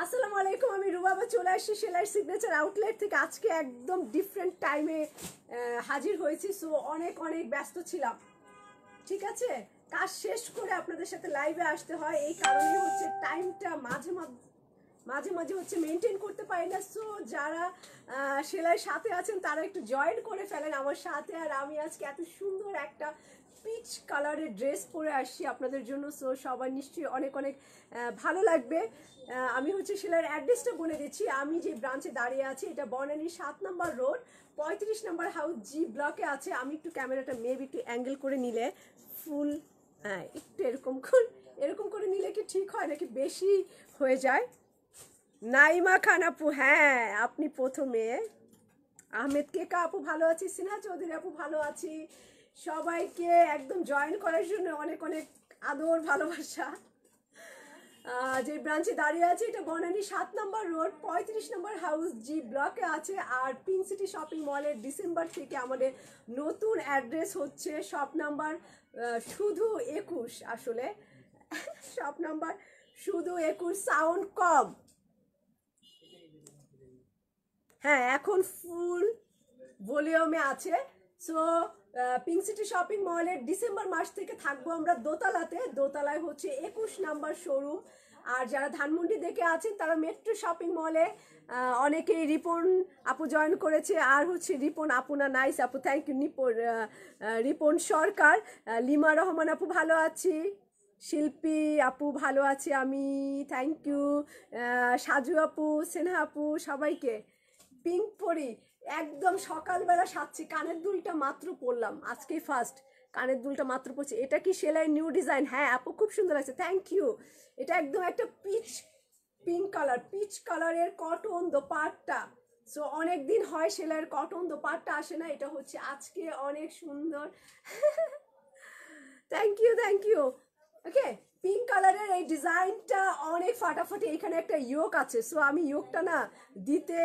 আসসালামু আলাইকুম, আমি রুবাবা চলে আসছি সেলাই সিগনেচার আউটলেট থেকে। আজকে একদম ডিফারেন্ট টাইমে হাজির হয়েছি। সো অনেক অনেক ব্যস্ত ছিলাম, ঠিক আছে। কাজ শেষ করে আপনাদের সাথে লাইভে আসতে হয়, এই কারণে হচ্ছে টাইমটা মাঝে মাঝে মাঝে হচ্ছে মেনটেন করতে পারি না। সো যারা সেলাইয়ের সাথে আছেন তারা একটু জয়েন করে ফেলেন আমার সাথে। আর আমি আজকে এত সুন্দর একটা পিচ কালারের ড্রেস পরে আসছি আপনাদের জন্য। সো সবার নিশ্চয়ই অনেক অনেক ভালো লাগবে। আমি হচ্ছে সেলাইয়ের অ্যাড্রেসটা বলে দিচ্ছি। আমি যে ব্রাঞ্চে দাঁড়িয়ে আছি এটা বনানী 7 নম্বর রোড 35 নম্বর হাউস জি ব্লকে আছে। আমি একটু ক্যামেরাটা মেবি একটু অ্যাঙ্গেল করে নিলে ফুল, হ্যাঁ একটু এরকম করে নিলে কি ঠিক হয় নাকি বেশি হয়ে যায়? নাইমা খান আপু, হ্যাঁ আপনি প্রথমে। আহমেদ কেকা আপু ভালো আছি, সিনহা চৌধুরী আপু ভালো আছি। সবাইকে একদম জয়েন করার জন্য অনেক অনেক আদর ভালোবাসা। যে ব্রাঞ্চে দাঁড়িয়ে আছে এটা বনানী 7 নম্বর রোড 35 নম্বর হাউস জি ব্লকে আছে। আর পিঙ্ক সিটি শপিং মলের ডিসেম্বর থেকে আমাদের নতুন অ্যাড্রেস হচ্ছে শপ নাম্বার শুধু 21, আসলে শপ নাম্বার শুধু 21, সাউন্ড কম। হ্যাঁ এখন ফুল ভলিউমে আছে। সো পিঙ্ক সিটি শপিং মলের ডিসেম্বর মাস থেকে থাকবো আমরা দোতলাতে। দোতলায় হচ্ছে 21 নাম্বার শোরুম। আর যারা ধানমন্ডি দেখে আছেন তারা মেট্রো শপিং মলে, অনেকেই রিপন আপু জয়েন করেছে। আর হচ্ছে রিপন আপু না, নাইস আপু, থ্যাংক ইউ। রিপন সরকার, লিমা রহমান আপু ভালো আছি, শিল্পী আপু ভালো আছি আমি, থ্যাংক ইউ। সাজু আপু, সেনহা আপু, সবাইকে পিঙ্ক পরি। একদম সকালবেলা সাজছি, কানের দুলটা মাত্র পরলাম, আজকেই ফার্স্ট কানের দুলটা মাত্র পরছি। এটা কি সেলাই নিউ ডিজাইন? হ্যাঁ আপু খুব সুন্দর আছে, থ্যাংক ইউ। এটা একদম একটা পিঙ্ক কালার, পিচ কালারের কটন দোপাট্টা। সো অনেক দিন হয় সেলাইয়ের কটন দোপাট্টা আসে না, এটা হচ্ছে আজকে অনেক সুন্দর। Thank you thank you. Okay, pink কালারের এই ডিজাইনটা অনেক ফাটাফাটি। এখানে একটা ইয়োক আছে, সো আমি ইয়োকটা না দিতে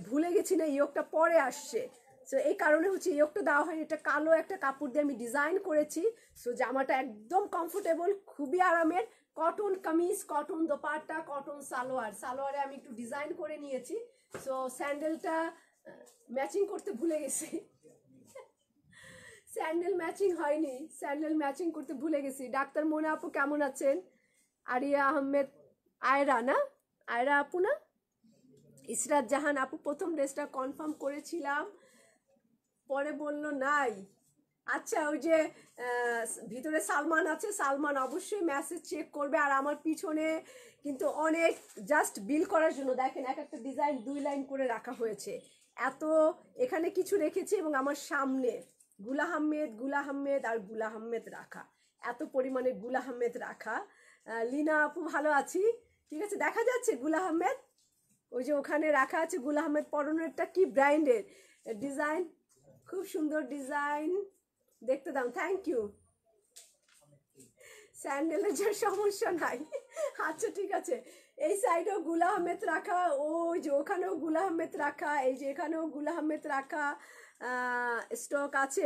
ভুলে গেছি, না ইয়োকটা পরে আসছে। সো এই কারণে হচ্ছে ইয়োকটা দেওয়া হয়নি। এটা কালো একটা কাপড় দিয়ে আমি ডিজাইন করেছি। সো জামাটা একদম কমফোর্টেবল, খুবই আরামের। Cotton kameez, cotton dupatta, cotton salwar. সালোয়ারে আমি একটু ডিজাইন করে নিয়েছি। সো স্যান্ডেলটা ম্যাচিং করতে ভুলে গেছি, স্যান্ডেল ম্যাচিং হয়নি, স্যান্ডেল ম্যাচিং করতে ভুলে গেছি। ডাক্তার মোনা আপু কেমন আছেন? আরিয়া আহমেদ, আয়রা না, আয়রা আপু না, ইসরাত জাহান আপু প্রথম ড্রেসটা কনফার্ম করেছিলাম, পরে বলল নাই। আচ্ছা, ওই যে ভিতরে সালমান আছে, সালমান অবশ্যই মেসেজ চেক করবে। আর আমার পিছনে কিন্তু অনেক জাস্ট বিল করার জন্য দেখেন এক একটা ডিজাইন 2 লাইন করে রাখা হয়েছে। এত এখানে কিছু রেখেছি এবং আমার সামনে গুল আহমেদ আর গুল আহমেদ রাখা, এত পরিমাণে গুল আহমেদ রাখা। লিনা আপু ভালো আছি, ঠিক আছে, দেখা যাচ্ছে গুল আহমেদ, ওই যে ওখানে রাখা আছে গুল আহমেদ। পরনেরটা কি ব্র্যান্ডের ডিজাইন, খুব সুন্দর ডিজাইন, দেখতে দাও, থ্যাংক ইউ। স্যান্ডেলের যে সমস্যা নাই। আচ্ছা ঠিক আছে, এই সাইডেও গুল আহমেদ রাখা, ওই যে ওখানেও গুল আহমেদ রাখা, এই যে এখানেও গুল আহমেদ রাখা স্টক আছে।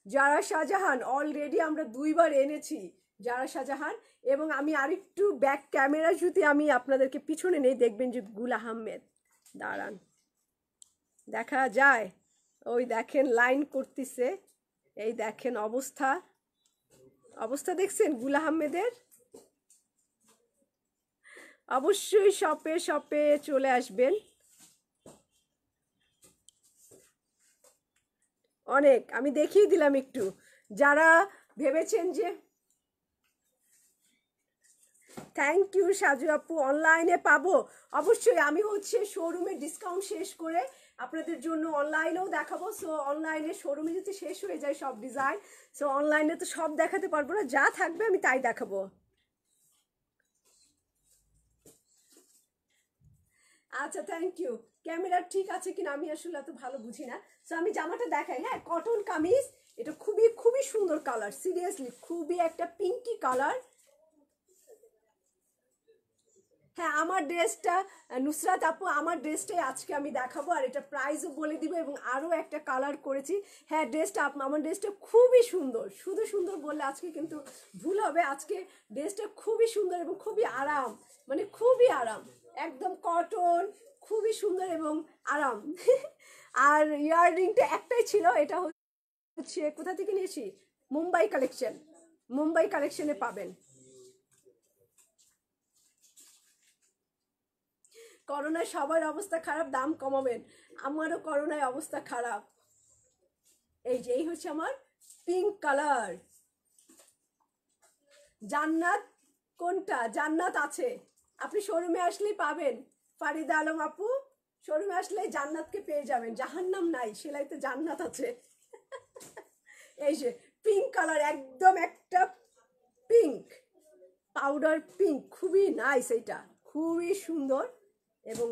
যারা শাহজাহান অলরেডি আমরা 2বার এনেছি যারা শাহজাহান। এবং আমি আরেকটু ব্যাক ক্যামেরা যদি আমি আপনাদেরকে পিছনে নেই, দেখবেন যে গুল আহমেদ, দাঁড়ান দেখা যায়, ওই দেখেন লাইন করতেছে, এই দেখেন অবস্থা, অবস্থা দেখছেন গুল আহমেদের। অবশ্যই শপে শপে চলে আসবেন। অনেক আমি দেখিয়ে দিলাম একটু, যারা ভেবেছেন যে। থ্যাংক ইউ সাজু আপু, অনলাইনে পাবো অবশ্যই। আমি হচ্ছে শোরুমে ডিসকাউন্ট শেষ করে আপনাদের জন্য অনলাইনেও দেখাবো। সো অনলাইনে শোরুমে যদি শেষ হয়ে যায় সব ডিজাইন, সো অনলাইনে তো সব দেখাতে পারবো না, যা থাকবে আমি তাই দেখাবো। আচ্ছা থ্যাংক ইউ। ক্যামেরা ঠিক আছে কিনা আমি আসলে এত ভালো বুঝি না। সো আমি জামাটা দেখাই, হ্যাঁ কটন কামিজ, এটা খুবই খুবই সুন্দর কালার, সিরিয়াসলি খুবই একটা পিঙ্কি কালার। হ্যাঁ আমার ড্রেসটা, নুসরাত আপু আমার ড্রেসটাই আজকে আমি দেখাবো। আর এটা প্রাইসও বলে দিব এবং আরও একটা কালার করেছি। হ্যাঁ ড্রেসটা, আমার ড্রেসটা খুবই সুন্দর, শুধু সুন্দর বললে আজকে কিন্তু ভুল হবে। আজকে ড্রেসটা খুবই সুন্দর এবং খুবই আরাম, মানে খুবই আরাম, একদম কটন, খুবই সুন্দর এবং আরাম। আর ইয়াররিংটা একটাই ছিল, এটা হচ্ছে কোথা থেকে নিয়েছি, মুম্বাই কালেকশন, মুম্বাই কালেকশনে পাবেন। করোনায় সবার অবস্থা খারাপ, দাম কমাবেন। আমারও করোনায় অবস্থা খারাপ। এই যে এই হচ্ছে আমার পিঙ্ক কালার। জান্নাত কোনটা? জান্নাত আছে, আপনি শোরুমে আসলেই পাবেন। ফারিদা আলম আপু, শোরুমে আসলে জান্নাতকে পেয়ে যাবেন, জাহান্নাম নাই, সেলাইতে জান্নাত আছে। এই যে পিঙ্ক কালার, একদম একটা পিঙ্ক, পাউডার পিঙ্ক, খুবই নাইস, এইটা খুবই সুন্দর। এবং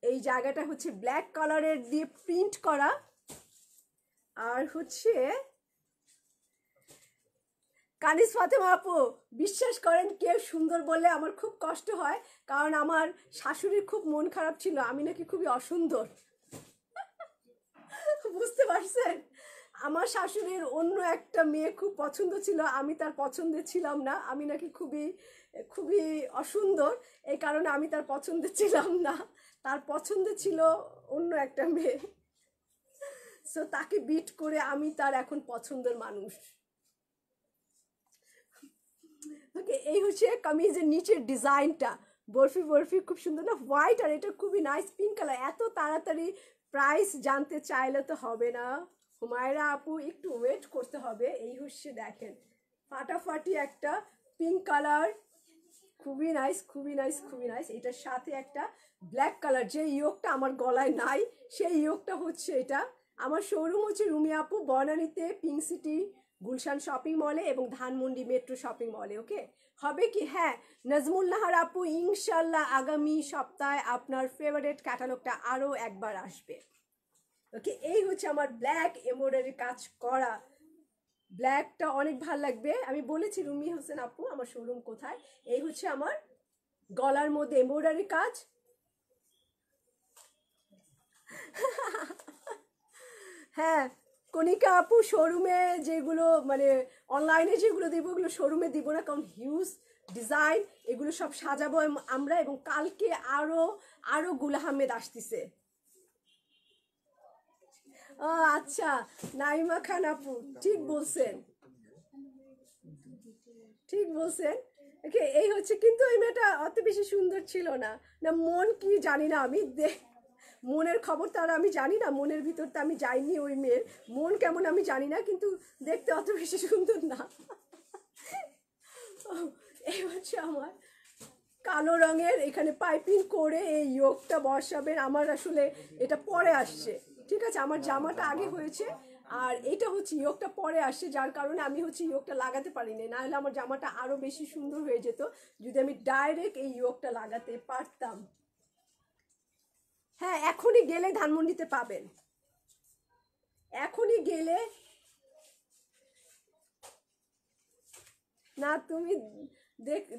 এই জায়গাটা হচ্ছে ব্ল্যাক কালারের দিয়ে প্রিন্ট করা। আর হচ্ছে কানিস ফাতেমা আপু, বিশ্বাস করেন কেউ সুন্দর বললে আমার খুব কষ্ট হয়, কারণ আমার শাশুড়ির খুব মন খারাপ ছিল আমি নাকি খুবই অসুন্দর। বুঝতে পারছেন? আমার শাশুড়ির অন্য একটা মেয়ে খুব পছন্দ ছিল, আমি তার পছন্দের ছিলাম না, আমি নাকি খুবই খুবই অসুন্দর, এই কারণে আমি তার পছন্দের ছিলাম না। তার পছন্দ ছিল অন্য একটা মেয়ে, সো তাকে বিট করে আমি তার এখন পছন্দের মানুষ। ওকে, এই হচ্ছে কামিজের নিচের ডিজাইনটা, বরফি বরফি, খুব সুন্দর না, হোয়াইট, আর এটা খুবই নাইস পিঙ্ক কালার। এত তাড়াতাড়ি প্রাইস জানতে চাইলে তো হবে না, হুমায়রা আপু একটু ওয়েট করতে হবে। এই হচ্ছে দেখেন ফাটাফাটি একটা পিঙ্ক কালার, খুবই নাইস, খুবই নাইস, খুবই নাইস। এটার সাথে একটা ব্ল্যাক কালার, যে ইয়োগটা আমার গলায় নাই সেই ইয়োগটা হচ্ছে এটা। আমার শোরুম হচ্ছে রুমি আপু, বনানীতে পিঙ্ক সিটি গুলশান শপিং মলে এবং ধানমন্ডি মেট্রো শপিং মলে। ওকে, হবে কি? হ্যাঁ, নাজমুল নাহার আপু, ইনশাল্লাহ আগামী সপ্তাহে আপনার ফেভারিট ক্যাটালগটা আরও একবার আসবে। ওকে, এই হচ্ছে আমার ব্ল্যাক এমব্রয়ডারি কাজ করা, ব্ল্যাকটা অনেক ভালো লাগবে। আমি বলেছি রুমি হোসেন আপু আমার শোরুম কোথায়। এই হচ্ছে আমার গলার মধ্যে এমব্রয়ডারি কাজ। হ্যাঁ, কণিকা আপু, শোরুমে যেগুলো মানে অনলাইনে যেগুলো দিব ওগুলো শোরুমে দিব না, কারণ হিউজ ডিজাইন, এগুলো সব সাজাবো আমরা। এবং কালকে আরো আরো গুল আহমেদ আসতেছে। ও আচ্ছা, নাইমা খান আপু, ঠিক বলছেন, ঠিক বলছেন। ওকে, এই হচ্ছে, কিন্তু ওই মেয়েটা অত বেশি সুন্দর ছিল না। না মন কি জানি না, আমি মনের খবর তো আর আমি জানি না, মনের ভিতর তো আমি যাইনি ওই মেয়ের, মন কেমন আমি জানি না, কিন্তু দেখতে অত বেশি সুন্দর না। এই হচ্ছে আমার কালো রঙের, এখানে পাইপিং করে এই ইয়োগটা বসাবেন। আমার আসলে এটা পরে আসছে, ঠিক আছে, আমার জামাটা আগে হয়েছে আর এটা হচ্ছে ইয়োগটা পরে আসছে, যার কারণে আমি হচ্ছে ইয়োগটা লাগাতে পারিনি, না হলে আমার জামাটা আরো বেশি সুন্দর হয়ে যেত যদি আমি ডাইরেক্ট এই ইয়োগটা লাগাতে পারতাম। হ্যাঁ, এখনই গেলে ধানমন্ডিতে পাবেন, এখনই গেলে। না তুমি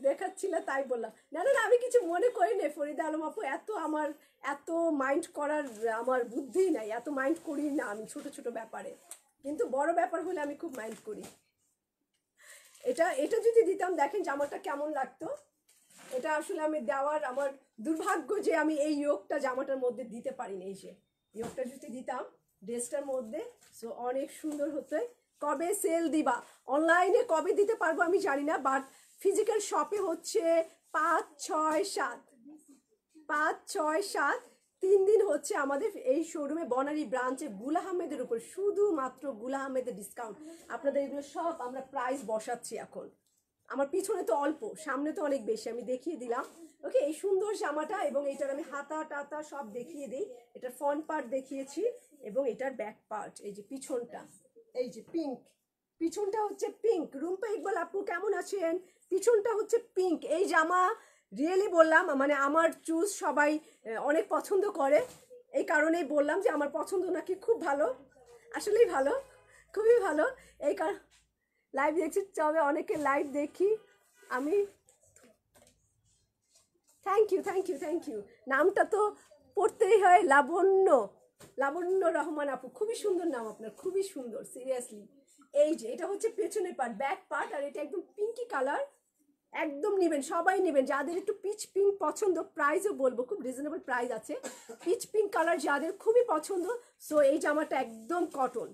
দেখাচ্ছিলে তাই বললাম, না না না, আমি কিছু মনে করি না ফরিদা আলম আপু, এত আমার এত মাইন্ড করার আমার বুদ্ধি নাই, এত মাইন্ড করি না আমি ছোট ছোট ব্যাপারে, কিন্তু বড় ব্যাপার হলে আমি খুব মাইন্ড করি। এটা এটা যদি দিতাম, দেখেন জামাটা কেমন লাগতো। এটা আসলে আমি দেওয়ার আমার দুর্ভাগ্য যে আমি এই ইয়োগটা জামাটার মধ্যে দিতে পারিনি। এই যে ইয়োগটা যদি দিতাম ড্রেসটার মধ্যে, সো অনেক সুন্দর হতো। কবে সেল দিবা? অনলাইনে কবে দিতে পারবো আমি জানি না, বাট ফিজিক্যাল শপে হচ্ছে 5, 6, 7, 5, 6, 7 3 দিন হচ্ছে আমাদের এই শোরুমে বনানী ব্রাঞ্চে গুল আহমেদের উপর, শুধুমাত্র গুল আহমেদের ডিসকাউন্ট। আপনাদের এগুলো সব আমরা প্রাইস বসাচ্ছি এখন। আমার পিছনে তো অল্প, সামনে তো অনেক বেশি, আমি দেখিয়ে দিলাম। ওকে, এই সুন্দর জামাটা এবং এটার আমি হাতা টাতা সব দেখিয়ে দিই। এটার ফ্রন্ট পার্ট দেখিয়েছি এবং এটার ব্যাক পার্ট, এই যে পিছনটা, এই যে পিঙ্ক, পিছনটা হচ্ছে পিঙ্ক। রুম্পা ইকবাল আপু কেমন আছেন? পিছনটা হচ্ছে পিঙ্ক। এই জামা রিয়েলি বললাম, মানে আমার চুজ সবাই অনেক পছন্দ করে, এই কারণেই বললাম যে আমার পছন্দ নাকি খুব ভালো, আসলেই ভালো, খুবই ভালো। এই কারণ লাইভ দেখছি, তবে অনেকে লাইভ দেখি আমি। Thank you, thank you, thank you. নামটা তো পড়তেই হয়, লাবণ্য, লাবণ্য রহমান আপু, খুবই সুন্দর নাম আপনার, খুবই সুন্দর, সিরিয়াসলি। এই যে এটা হচ্ছে পেছনের পার্ট, ব্যাক পার্ট, আর এটা একদম পিঙ্কি কালার, একদম নেবেন, সবাই নেবেন যাদের একটু পিচ পিঙ্ক পছন্দ। প্রাইসও বলবো খুব রিজনেবল প্রাইস আছে। পিচ পিঙ্ক কালার যাদের খুবই পছন্দ, সো এই জামাটা একদম কটন,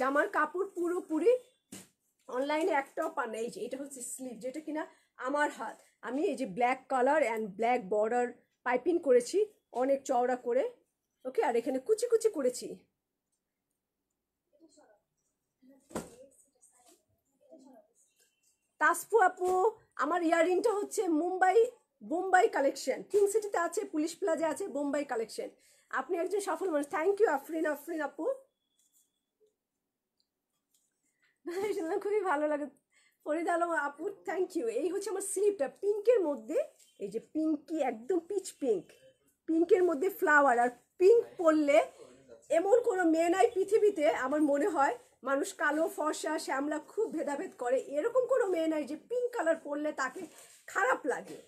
জামার কাপড় পুরোপুরি অনলাইনে একটাও পান না। এই যে এটা হচ্ছে স্লিভ, যেটা কিনা আমার হাত, আমি এই যে black colour and black border piping করেছি অনেক চওড়া করে, ওকে, আর এখানে কুচি কুচি করেছি। তাসফু আপু, আমার ইয়াররিংটা হচ্ছে বোম্বাই কালেকশন, কিং সিটিতে আছে, পুলিশ প্লাজা আছে, বোম্বাই কালেকশন। আপনি একজন সফল মানুষ। থ্যাংক ইউ আফরিন আপু, খুবই ভালো লাগে। ফরিদ আলম আপু থ্যাংক ইউ। এই হচ্ছে আমার স্লিপটা পিঙ্কের মধ্যে, এই যে পিঙ্কি একদম পিচ পিঙ্ক, পিঙ্কের মধ্যে ফ্লাওয়ার। আর পিঙ্ক পরলে এমন কোনো মেয়ে নাই পৃথিবীতে, আমার মনে হয় মানুষ কালো ফর্সা শ্যামলা খুব ভেদাভেদ করে, এরকম কোনো মেয়ে নাই যে পিঙ্ক কালার পরলে তাকে খারাপ লাগে।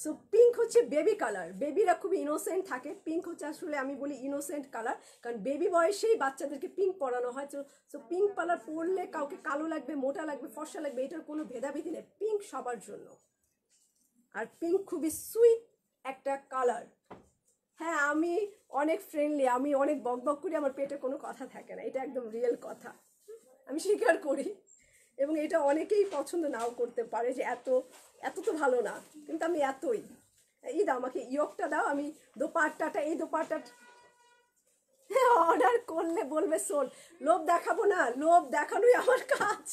সো পিঙ্ক হচ্ছে বেবি কালার, বেবিরা খুবই ইনোসেন্ট থাকে, পিঙ্ক হচ্ছে আসলে আমি বলি ইনোসেন্ট কালার, কারণ বেবি বয়সেই বাচ্চাদেরকে পিঙ্ক পরানো হয়। সো পিঙ্ক কালার পরলে কাউকে কালো লাগবে, মোটা লাগবে, ফর্সা লাগবে, এটার কোনো ভেদাভেদি নেই, পিঙ্ক সবার জন্য। আর পিঙ্ক খুবই সুইট একটা কালার। হ্যাঁ, আমি অনেক ফ্রেন্ডলি, আমি অনেক বক বক করি, আমার পেটে কোনো কথা থাকে না, এটা একদম রিয়েল কথা, আমি স্বীকার করি। এবং এটা অনেকেই পছন্দ নাও করতে পারে যে এত এত তো ভালো না, কিন্তু আমি এতই। এই দাও আমাকে ইয়কটা দাও, আমি দোপাট্টাটা, এই দোপাট্টাটা অর্ডার করলে বলবে শোন, লোভ দেখাবো না, লোভ দেখানোই আমার কাজ।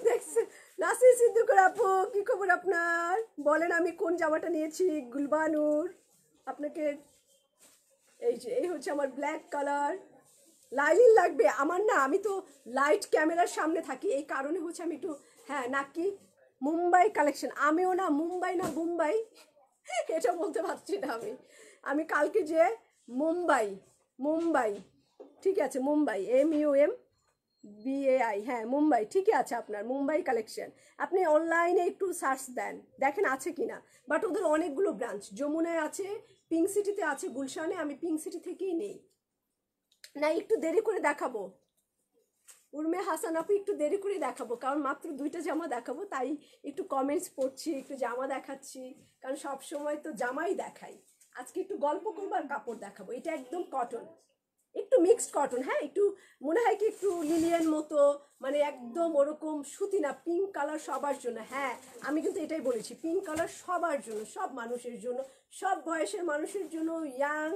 দেখছেন নাসির সিদ্দিকুর আপু, কি খবর আপনার? বলেন আমি কোন জামাটা নিয়েছি। গুলবানুর, আপনাকে এই যে এই হচ্ছে আমার ব্ল্যাক কালার। লাইলিন লাগবে আমার না, আমি তো লাইট ক্যামেরার সামনে থাকি, এই কারণে হচ্ছে আমি একটু, হ্যাঁ নাকি মুম্বাই কালেকশন, আমিও না মুম্বাই না মুম্বাই এটা বলতে পারছি না আমি। আমি কালকে যে মুম্বাই, মুম্বাই ঠিক আছে, মুম্বাই MUMBAI, হ্যাঁ মুম্বাই ঠিকই আছে আপনার, মুম্বাই কালেকশন। আপনি অনলাইনে একটু সার্চ দেন, দেখেন আছে কিনা। বাট ওদের অনেকগুলো ব্রাঞ্চ, যমুনায় আছে, পিঙ্ক সিটিতে আছে, গুলশানে, আমি পিঙ্ক সিটি থেকেই নেই। না একটু দেরি করে দেখাবো, উর্মে হাসান আপু একটু দেরি করে দেখাবো, কারণ মাত্র 2টা জামা দেখাবো, তাই একটু কমেন্টস পড়ছি, একটু জামা দেখাচ্ছি, কারণ সব সময় তো জামাই দেখাই। আজকে একটু গল্প করবো আর কাপড় দেখাবো। এটা একদম কটন, একটু মিক্সড কটন, হ্যাঁ একটু মনে হয় কি একটু লিলিয়ান মতো, মানে একদম ওরকম সুতি না, পিঙ্ক কালার সবার জন্য। হ্যাঁ আমি কিন্তু এটাই বলেছি, পিঙ্ক কালার সবার জন্য, সব মানুষের জন্য, সব বয়সের মানুষের জন্য, ইয়াং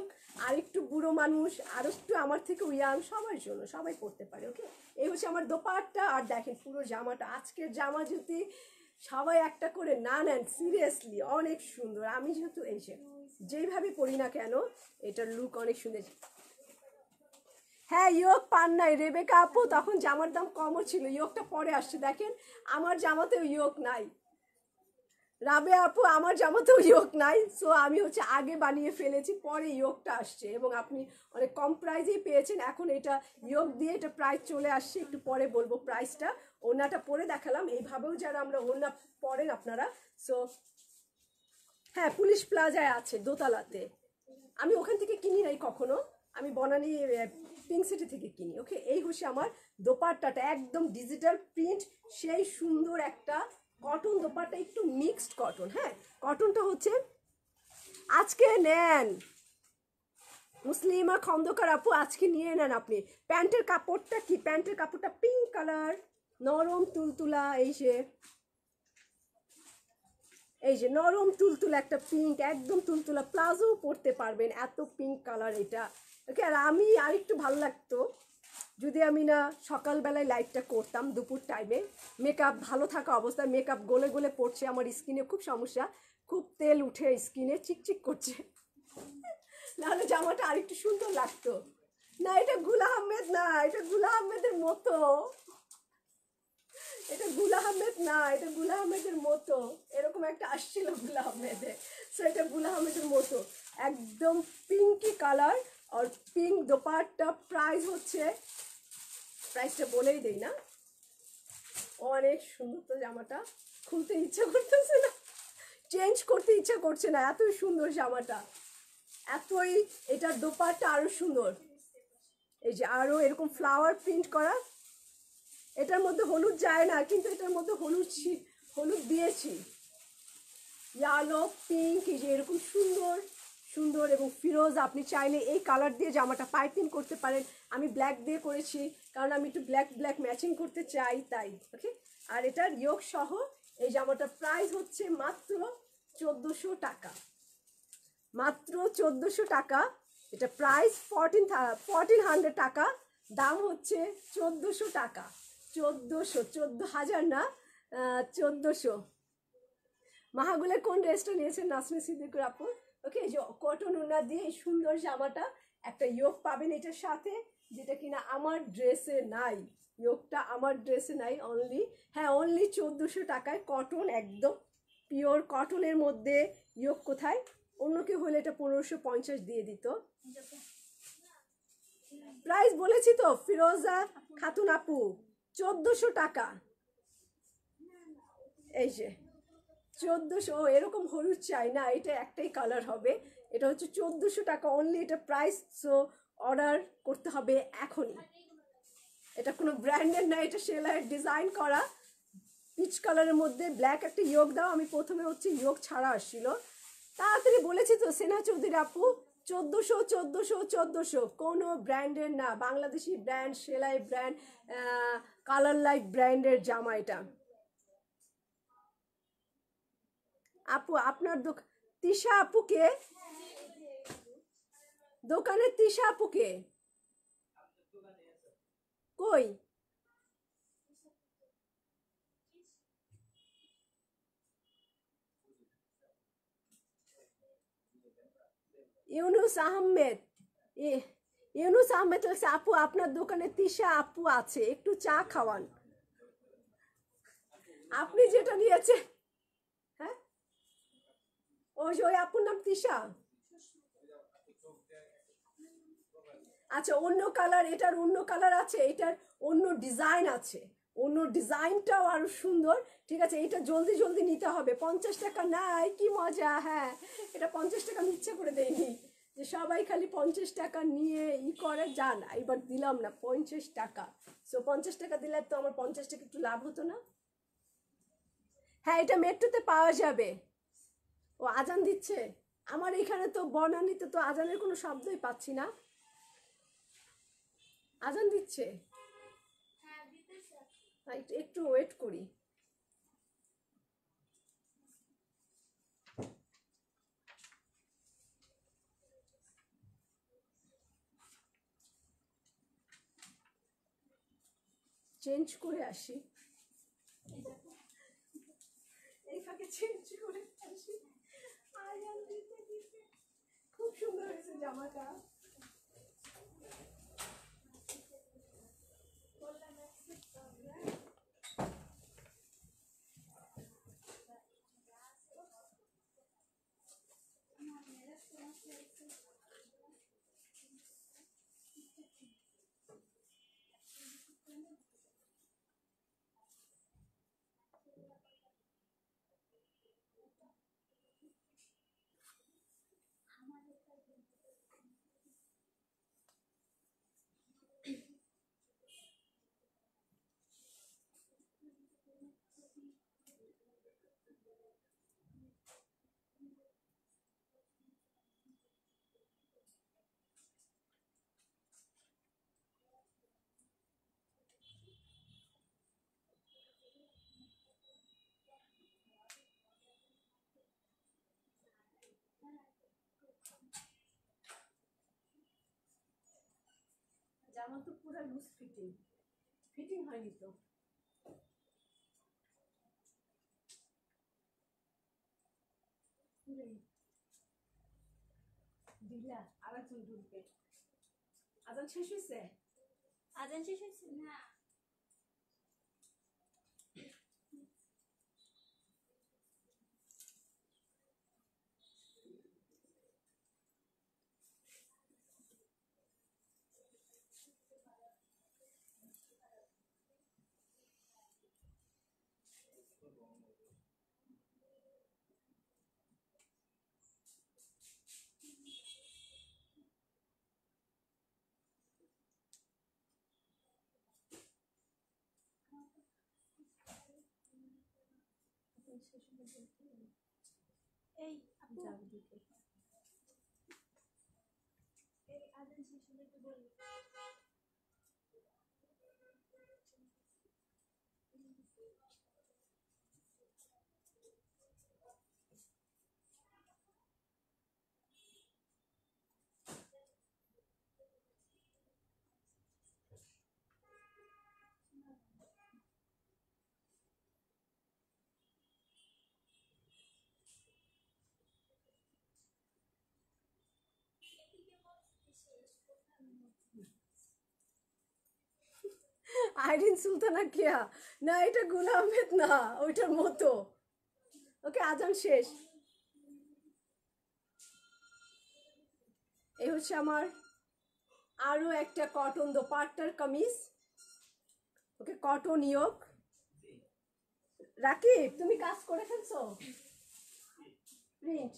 আর একটু বুড়ো মানুষ আর একটু আমার থেকেও ইয়াং, সবার জন্য, সবাই পরতে পারে। ওকে, এই হচ্ছে আমার দোপাট্টা। আর দেখেন পুরো জামাটা, আজকের জামা যদি সবাই একটা করে না নেন সিরিয়াসলি অনেক সুন্দর। আমি যেহেতু এই যেইভাবে পরি না কেন, এটার লুক অনেক সুন্দর। হ্যাঁ ইয়োক পান নাই রেবেকা আপু, তখন জামার দাম কমও ছিল, ইয়োকটা পরে আসছে। দেখেন আমার জামাতেও ইয়োক নাই, রাবে আপু আমার জামাতেও ইয়োক নাই। সো আমি হচ্ছে আগে বানিয়ে ফেলেছি, পরে ইয়োকটা আসছে, এবং আপনি অনেক কম প্রাইসেই পেয়েছেন। এখন এটা ইয়োক দিয়ে এটা প্রাইস চলে আসছে, একটু পরে বলবো প্রাইসটা। ওড়নাটা পরে দেখালাম, এইভাবেও যারা আমরা ওড়না পরেন আপনারা। সো হ্যাঁ পুলিশ প্লাজায় আছে দোতলাতে, আমি ওখান থেকে কিনি নাই কখনো, আমি বনানী পিঙ্ক সিটি থেকে কিনি। ওকে, এই হচ্ছে আমার দোপাট্টাটা, একদম ডিজিটাল প্রিন্ট, সেই সুন্দর একটা কটন দোপাট্টা, একটু মিক্সড কটন। হ্যাঁ কটনটা হচ্ছে, আজকে নেন মুসলিমা খন্দকার আপু, আজকে নিয়ে নেন আপনি। প্যান্টের কাপড়টা কি, প্যান্টের কাপড়টা পিঙ্ক কালার, নরম তুলতুলা, এই যে নরম তুলতুলা একটা পিঙ্ক, একদম তুলতুলা, প্লাজো পরতে পারবেন, এত পিঙ্ক কালার এটা। ওকে, আর আমি আরেকটু ভালো লাগতো যদি আমি না সকালবেলায় লাইটটা করতাম, দুপুর টাইমে মেকআপ ভালো থাকা অবস্থায়, মেকআপ গলে গলে পড়ছে, আমার স্কিনে খুব সমস্যা, খুব তেল উঠে স্কিনে, চিকচিক করছে, নাহলে জামাটা আরেকটু সুন্দর লাগতো। না এটা গুল আহমেদ না, এটা গুল আহমেদের মতো, এটা গুল আহমেদ না, এটা গুল আহমেদের মতো, এরকম একটা আসছিল গুল আহমেদের। সো এটা গুল আহমেদের মতো একদম পিঙ্কি কালার আর পিঙ্ক দোপাট্টা। প্রাইস হচ্ছে, প্রাইসটা বলেই দেই না, অনেক সুন্দর তো জামাটা, খুলতে ইচ্ছা করতেছে না, চেঞ্জ করতে ইচ্ছা করছে না, এতই সুন্দর জামাটা, এতই, এটার দোপাট্টা আরো সুন্দর, এই যে আরো এরকম ফ্লাওয়ার প্রিন্ট করা, এটার মধ্যে হলুদ যায় না, কিন্তু এটার মধ্যে হলুদ দিয়েছি। ইয়েলো, পিঙ্ক, এই যে এরকম সুন্দর সুন্দর এবং ফিরোজ। আপনি চাইলে এই কালার দিয়ে জামাটা পাইপিং করতে পারেন। আমি ব্ল্যাক দিয়ে করেছি কারণ আমি একটু ব্ল্যাক ব্ল্যাক ম্যাচিং করতে চাই তাই। ওকে, আর এটার ইয়োগ সহ এই জামাটার প্রাইস হচ্ছে মাত্র 1400 টাকা, মাত্র 1400 টাকা। এটা প্রাইস 1400 টাকা, দাম হচ্ছে 1400 টাকা। 14,000 না, 1400। মাহাগুলে কোন ড্রেসটা নিয়েছেন নাসরিন সিদ্দিকুর আপু? ওকে, যে কটন ওনা দিয়ে এই সুন্দর জামাটা, একটা ইয়োগ পাবেন এটার সাথে, যেটা কিনা আমার ড্রেসে নাই। ইয়োগটা আমার ড্রেসে নাই। অনলি, হ্যাঁ অনলি 1400 টাকায় কটন, একদম পিওর কটনের মধ্যে ইয়োগ। কোথায় অন্য কেউ হলে এটা 1550 দিয়ে দিত। প্রাইস বলেছি তো ফিরোজা খাতুন আপু, 1400 টাকা। এই যে 1400। এরকম হলুদ চাই না, এটা একটাই কালার হবে। এটা হচ্ছে 1400 টাকা অনলি, এটা প্রাইস। সো অর্ডার করতে হবে এখনই। এটা কোনো ব্র্যান্ডের না, এটা সেলাইয়ের ডিজাইন করা, পিচ কালারের মধ্যে ব্ল্যাক একটা ইয়োগ দাও। আমি প্রথমে হচ্ছে ইয়োগ ছাড়া আসছিল, তাড়াতাড়ি বলেছি তো সেনা চৌধুরী আপু, 1400 1400 1400। কোনো ব্র্যান্ডের না, বাংলাদেশি ব্র্যান্ড, সেলাই ব্র্যান্ড, কালার লাইফ ব্র্যান্ডের জামা এটা। আপু আপনার তিশা আপুকে, দোকানের তিশা আপুকে কই? ইউনুস আহমেদ, ইউনুস আহমেদ বলছে আপু আপনার দোকানে তিশা আপু আছে, একটু চা খাওয়ান। আপনি যেটা নিয়েছেন, হ্যাঁ ওই আপুর নাম তিশা। আচ্ছা, অন্য কালার, এটার অন্য কালার আছে, এটার অন্য ডিজাইন আছে, অন্য ডিজাইনটাও আরো সুন্দর। ঠিক আছে, এটা জলদি জলদি নিতে হবে। 50 টাকা নাই, কি মজা। হ্যাঁ, এটা 50 টাকা আমি ইচ্ছা করে দেয়নি, যে সবাই খালি 50 টাকা নিয়ে করে যান। এবার দিলাম না 50 টাকা। সো 50 টাকা দিলে তো আমার 50 টাকা একটু লাভ হতো না? হ্যাঁ, এটা মেট্রোতে পাওয়া যাবে। ও আজান দিচ্ছে, আমার এখানে তো বনানীতে তো আজানের কোনো শব্দই পাচ্ছি না। আজান দিচ্ছে, একটু ওয়েট করি। চেঞ্জ করে আসি, এই ফাঁকে চেঞ্জ করে আসি। আজান দিতে দিতে খুব সুন্দর হয়েছে জামাটা। জামা তো পুরো লুজ ফিটিং, ফিটিং হয়নি তো। দিলা আরেকজন ঢুকবে। আজান শেষ হয়েছে? আজান শেষ হয়েছে না? এই আপু এই আজান শেষ হলে একটু বলি। আইরিন সুলতানা কেয়া, না এটা গুল আহমেদ না, ওইটার মতো। ওকে, আজান শেষ। এই হচ্ছে আমার আরো একটা কটন দোপাট্টার কামিজ। Okay, cotton yoke. রাকিব, তুমি কাজ করে ফেলছো প্রিন্ট?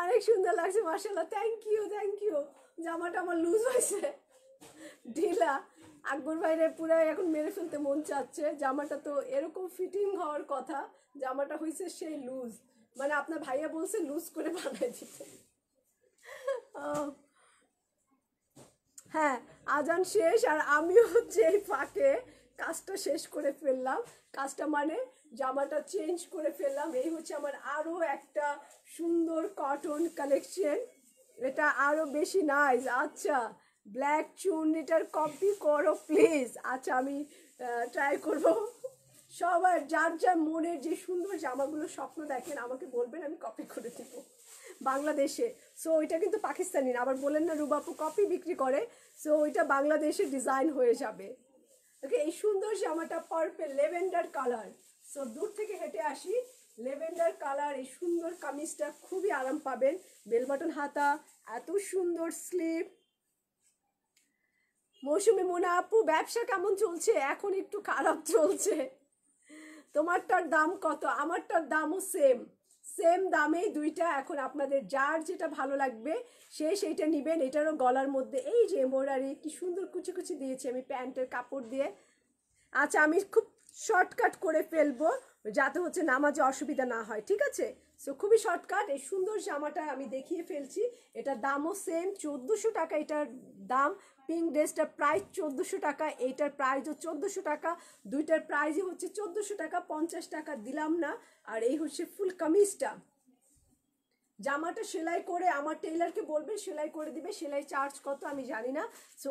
অনেক সুন্দর লাগছে, মাশাআল্লাহ। Thank you, thank you. জামাটা আমার লুজ হয়েছে, ঢিলা। আকবর ভাইরে পুরো এখন মেরে ফেলতে মন চাচ্ছে। জামাটা তো এরকম ফিটিং হওয়ার কথা, জামাটা হয়েছে সেই লুজ। মানে আপনার ভাইয়া বলছে লুজ করে বানাই দিতে। হ্যাঁ, আজান শেষ আর আমিও হচ্ছে এই ফাঁকে কাজটা শেষ করে ফেললাম। কাজটা মানে জামাটা চেঞ্জ করে ফেললাম। এই হচ্ছে আমার আরো একটা সুন্দর কটন কালেকশন, এটা আরো বেশি নাইস। আচ্ছা, ব্ল্যাক চুন্নিটার কপি করো প্লিজ। আচ্ছা, আমি ট্রাই করব। সবার যার যার মনের যে সুন্দর জামাগুলো স্বপ্ন দেখেন আমাকে বলবেন, আমি কপি করে দেব বাংলাদেশে। সো ওইটা কিন্তু পাকিস্তানি না, আবার বলেন না রুবাপু কপি বিক্রি করে। সো ওইটা বাংলাদেশে ডিজাইন হয়ে যাবে। ওকে, এই সুন্দর জামাটা পার্পল লেভেন্ডার কালার। সো দূর থেকে হেঁটে আসি, লেভেন্ডার কালার এই সুন্দর কামিজটা খুবই আরাম পাবেন। বেল বাটন হাতা, এত সুন্দর স্লিভ। মৌসুমি মোনা আপু, ব্যবসা কেমন চলছে? এখন একটু খারাপ চলছে। তোমারটার দাম কত? আমারটার দামও সেম, সেম দামেই দুইটা। এখন আপনাদের যার যেটা ভালো লাগবে সে সেইটা নেবেন। এটারও গলার মধ্যে এই যে এমব্রয়ডারি কি সুন্দর কুচি কুচি দিয়েছি আমি প্যান্টের কাপড় দিয়ে। আচ্ছা, আমি খুব শর্টকাট করে ফেলবো যাতে হচ্ছে নামাজে অসুবিধা না হয়, ঠিক আছে? সো খুবই শর্টকাট। এই সুন্দর জামাটা আমি দেখিয়ে ফেলছি। এটার দামও সেম 1400 টাকা এটার দাম। পিঙ্ক ড্রেসটার প্রাইস 1400 টাকা, এইটার প্রাইসও 1400 টাকা। দুইটার প্রাইসই হচ্ছে 1400 টাকা, 50 টাকা দিলাম না। আর এই হচ্ছে ফুল কামিজটা। জামাটা সেলাই করে আমার টেইলারকে বলবেন সেলাই করে দিবে। সেলাই চার্জ কত আমি জানি না। সো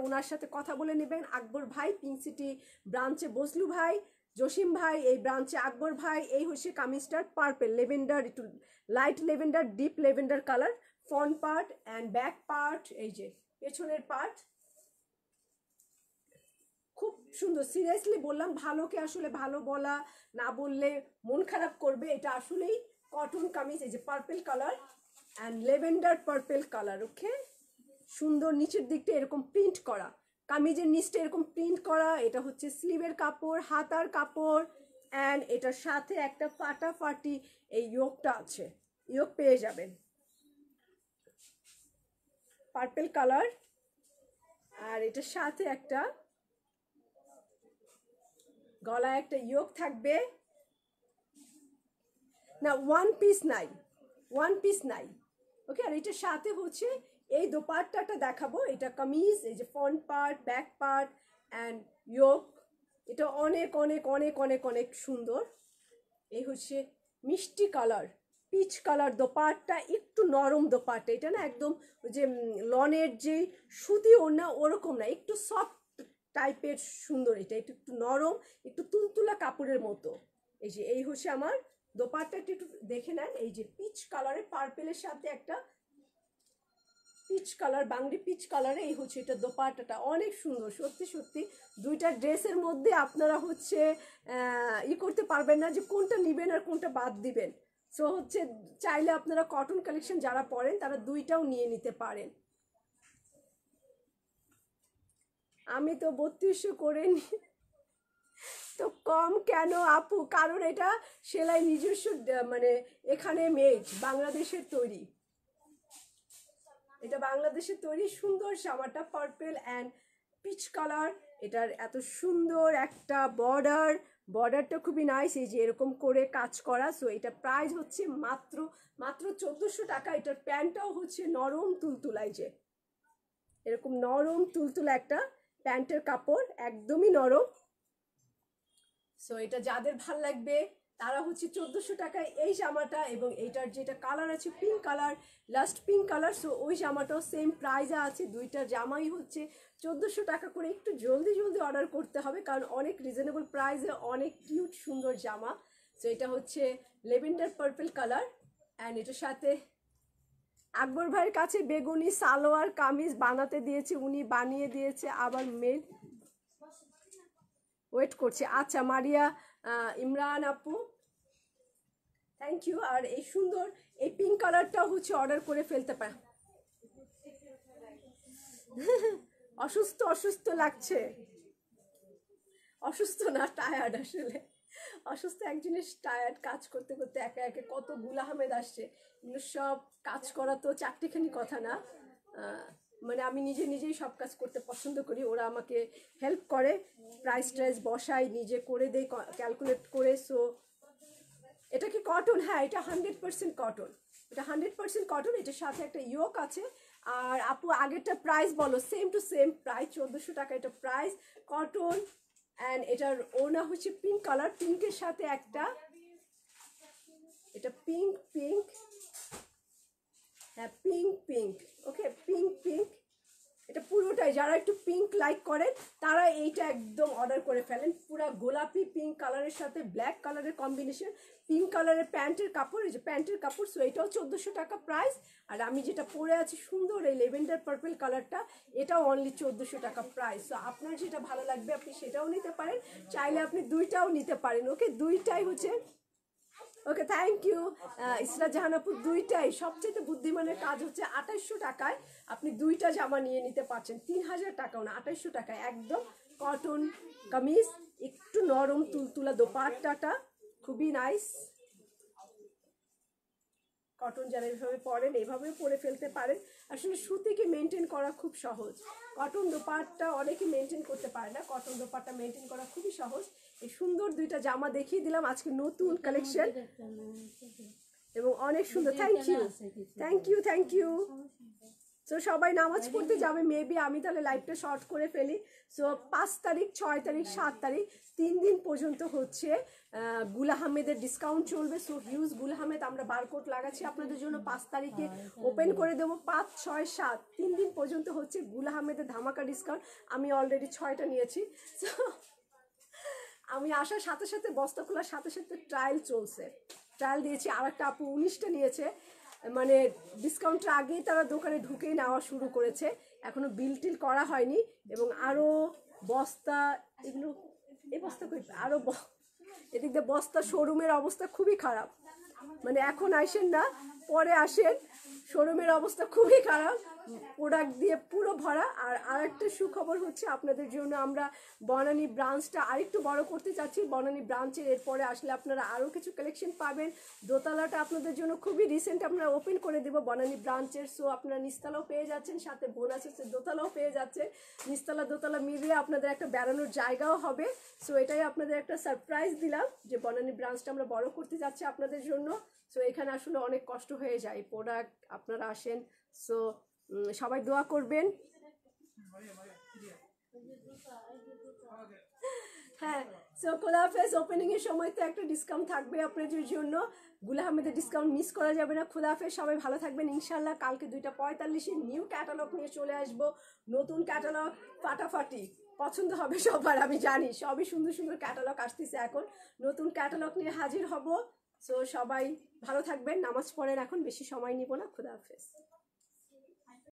ওনার সাথে কথা বলে নেবেন। আকবর ভাই পিঙ্ক সিটি ব্রাঞ্চে, বজলু ভাই, জসিম ভাই এই ব্রাঞ্চে, আকবর ভাই। এই হচ্ছে কামিজটার পার্পল লেভেন্ডার, একটু light lavender, deep lavender colour. Front part and back part, এই যে পেছনের পার্ট খুব সুন্দর। সিরিয়াসলি বললাম, ভালোকে আসলে ভালো বলা না বললে মন খারাপ করবে। এটা আসলেই কটন কামিজ। এই যে purple colour and lavender purple colour. Okay, সুন্দর নিচের দিকটা এরকম প্রিন্ট করা, কামিজের নিচটা এরকম প্রিন্ট করা। এটা হচ্ছে স্লিভের কাপড়, হাতার কাপড়। অ্যান্ড এটার সাথে একটা ফাটাফাটি এই ইয়োগটা আছে, ইয়োগ পেয়ে যাবেন পার্পল কালার। আর এটার সাথে একটা গলায় একটা ইয়োগ থাকবে। না, ওয়ান পিস নাই, ওয়ান পিস নাই। ওকে, আর এটার সাথে হচ্ছে এই দোপাট্টাটা দেখাবো। এটা কামিজ, এই যে front part, back part and yoke. এটা অনেক অনেক অনেক অনেক অনেক সুন্দর। এই হচ্ছে মিষ্টি কালার, পিচ কালার দোপাট্টা, একটু নরম দোপাট্টা। এটা না একদম যে লনের যে সুতি ওড়না ওরকম না, একটু সফট টাইপের সুন্দর। এটা একটু একটু নরম, একটু তুলতুলা কাপড়ের মতো। এই যে এই হচ্ছে আমার দোপাট্টাটা, একটু দেখে নেন। এই যে পিচ কালারের পার্পেলের সাথে একটা পিচ কালার, বাংলি পিচ কালারে। এই হচ্ছে এটা দোপাট্টাটা, অনেক সুন্দর সত্যি সত্যি। দুইটা ড্রেসের মধ্যে আপনারা হচ্ছে করতে পারবেন না যে কোনটা নিবেন আর কোনটা বাদ দিবেন। সো হচ্ছে চাইলে আপনারা কটন কালেকশন যারা পরেন তারা দুইটাও নিয়ে নিতে পারেন। আমি তো 3200 করে তো কম কেন আপু? কারণ এটা সেলাই নিজস্ব মানে এখানে মেড, বাংলাদেশের তৈরি। এটা বাংলাদেশের তৈরি। সুন্দর জামাটা পার্পল অ্যান্ড পিচ কালার। এটার এত সুন্দর একটা বর্ডারটা খুবই নাইস, এই যে এরকম করে কাজ করা। সো এটা প্রাইস হচ্ছে মাত্র মাত্র 1400 টাকা। এটার প্যান্টটাও হচ্ছে নরম তুলতুলাই, যে এরকম নরম তুলতুলা একটা প্যান্টের কাপড়, একদমই নরম। সো এটা যাদের ভাল লাগবে তারা হচ্ছে 1400 টাকায় এই জামাটা, এবং এইটার যেটা কালার আছে pink colour, last pink colour, so ওই জামাটাও সেম প্রাইসে আছে। দুইটা জামাই হচ্ছে 1400 টাকা করে। একটু জলদি জলদি অর্ডার করতে হবে কারণ অনেক রিজনেবল প্রাইসে অনেক কিউট সুন্দর জামা। সো এটা হচ্ছে লেভেন্ডার পার্পল কালার অ্যান্ড এটার সাথে আকবর ভাইয়ের কাছে বেগুনি সালোয়ার কামিজ বানাতে দিয়েছে, উনি বানিয়ে দিয়েছে। আবার মেল ওয়েট করছে। আচ্ছা মারিয়া ইমরান আপু, থ্যাংক ইউ। আর এই সুন্দর এই পিঙ্ক কালারটাও হচ্ছে অর্ডার করে ফেলতে পারে। অসুস্থ অসুস্থ লাগছে? অসুস্থ না, টায়ার্ড আসলে। অসুস্থ এক জিনিস, টায়ার্ড। কাজ করতে করতে একে একে কত গুল আহমেদ আসছে, এগুলো সব কাজ করা তো চারটিখানি কথা না। মানে আমি নিজেই সব কাজ করতে পছন্দ করি, ওরা আমাকে হেল্প করে, প্রাইস ট্রাইস বসাই, নিজে করে দেয় ক্যালকুলেট করে। সো এটা কি কটন? হ্যাঁ, এটা 100% কটন। এটা 100% কটন। এটার সাথে একটা ইয়োক আছে। আর আপু আগেরটা প্রাইস বলো। সেম টু সেম প্রাইস, 1400 টাকা এটা প্রাইস, কটন। অ্যান্ড এটার ওড়না হচ্ছে পিঙ্ক কালার, পিঙ্কের সাথে একটা, এটা পিঙ্ক, হ্যাঁ পিঙ্ক, ওকে পিঙ্ক। এটা পুরোটাই, যারা একটু পিঙ্ক লাইক করেন তারা এইটা একদম অর্ডার করে ফেলেন। পুরো গোলাপি পিঙ্ক কালারের সাথে ব্ল্যাক কালারের কম্বিনেশন, পিঙ্ক কালারের প্যান্টের কাপড়, এই যে প্যান্টের কাপড়। সো এটাও 1400 টাকা প্রাইস। আর আমি যেটা পরে আছি সুন্দর এই লেভেন্ডার পার্পল কালারটা, এটাও অনলি 1400 টাকা প্রাইস। সো আপনার যেটা ভালো লাগবে আপনি সেটাও নিতে পারেন, চাইলে আপনি দুইটাও নিতে পারেন। ওকে, দুইটাই হচ্ছে ওকে। থ্যাংক ইউ ইসরা জাহান আপু। দুইটাই সবচেয়ে বুদ্ধিমানের কাজ হচ্ছে 2800 টাকায় আপনি দুইটা জামা নিয়ে নিতে পারছেন। 3000 টাকাও না, 2800 টাকায় একদম কটন কামিজ, একটু নরম তুলতুলা দোপাট্টাটা খুবই নাইস। কটন যারা এভাবে পরেন এভাবেও পরে ফেলতে পারেন। আসলে সুতিকে মেনটেন করা খুব সহজ, কটন দোপাট্টা অনেকে মেনটেন করতে পারে না, কটন দোপাট্টা মেনটেন করা খুবই সহজ। এই সুন্দর দুইটা জামা দেখিয়ে দিলাম আজকে, নতুন কালেকশন এবং অনেক সুন্দর। Thank you. সো সবাই নামাজ পড়তে যাবে মেবি, আমি তাহলে লাইভটা শর্ট করে ফেলি। সো 5 তারিখ, 6 তারিখ, 7 তারিখ 3 দিন পর্যন্ত হচ্ছে গুল আহমেদের ডিসকাউন্ট চলবে। সো হিউজ গুল আহমেদ আমরা বারকোড লাগাচ্ছি আপনাদের জন্য। 5 তারিখে ওপেন করে দেবো, 5, 6, 7 3 দিন পর্যন্ত হচ্ছে গুল আহমেদের ধামাকা ডিসকাউন্ট। আমি অলরেডি 6টা নিয়েছি। সো আমি আসার সাথে সাথে, বস্তা খোলার সাথে সাথে ট্রায়াল চলছে, ট্রায়াল দিয়েছি। আর একটা আপু 19টা নিয়েছে, মানে ডিসকাউন্টের আগেই তারা দোকানে ঢুকেই নেওয়া শুরু করেছে, এখনো বিল টিল করা হয়নি। এবং আরও বস্তা, এগুলো এই বস্তা কই, আরও এদিক দিয়ে বস্তা, শোরুমের অবস্থা খুবই খারাপ। মানে এখন আসেন না, পরে আসেন, শোরুমের অবস্থা খুবই খারাপ, প্রোডাক্ট দিয়ে পুরো ভরা। আর আরেকটা সুখবর হচ্ছে আপনাদের জন্য, আমরা বনানী ব্রাঞ্চটা আরেকটু বড় করতে চাচ্ছি। বনানী ব্রাঞ্চের এরপরে আসলে আপনারা আরও কিছু কালেকশন পাবেন। দোতলাটা আপনাদের জন্য খুবই রিসেন্ট আমরা ওপেন করে দেবো বনানী ব্রাঞ্চের। সো আপনারা নিচতলাও পেয়ে যাচ্ছেন, সাথে বোনাস হচ্ছে দোতলাও পেয়ে যাচ্ছেন। নিচতলা দোতলা মিলিয়ে আপনাদের একটা বেড়ানোর জায়গাও হবে। সো এটাই আপনাদের একটা সারপ্রাইজ দিলাম যে বনানী ব্রাঞ্চটা আমরা বড় করতে যাচ্ছি আপনাদের জন্য। সো এখানে আসলে অনেক কষ্ট হয়ে যায়, প্রোডাক্ট আপনারা আসেন। সো সবাই দোয়া করবেন। হ্যাঁ, সো খোলা হাফেজ। ওপেনিং এর সময় তো একটা ডিসকাউন্ট থাকবে আপনাদের জন্য, গুল আহমেদের ডিসকাউন্ট মিস করা যাবে না। খোলা হাফেজ, সবাই ভালো থাকবেন ইনশাল্লাহ। কালকে 2:45 নিউ ক্যাটালগ নিয়ে চলে আসবো, নতুন ক্যাটালগ ফাটাফাটি, পছন্দ হবে সবার, আমি জানি সবই সুন্দর সুন্দর ক্যাটালগ আসতেছে এখন, নতুন ক্যাটালগ নিয়ে হাজির হব। সো সবাই ভালো থাকবেন, নামাজ পড়েন, এখন বেশি সময় নিব না। খোদা হাফেজ।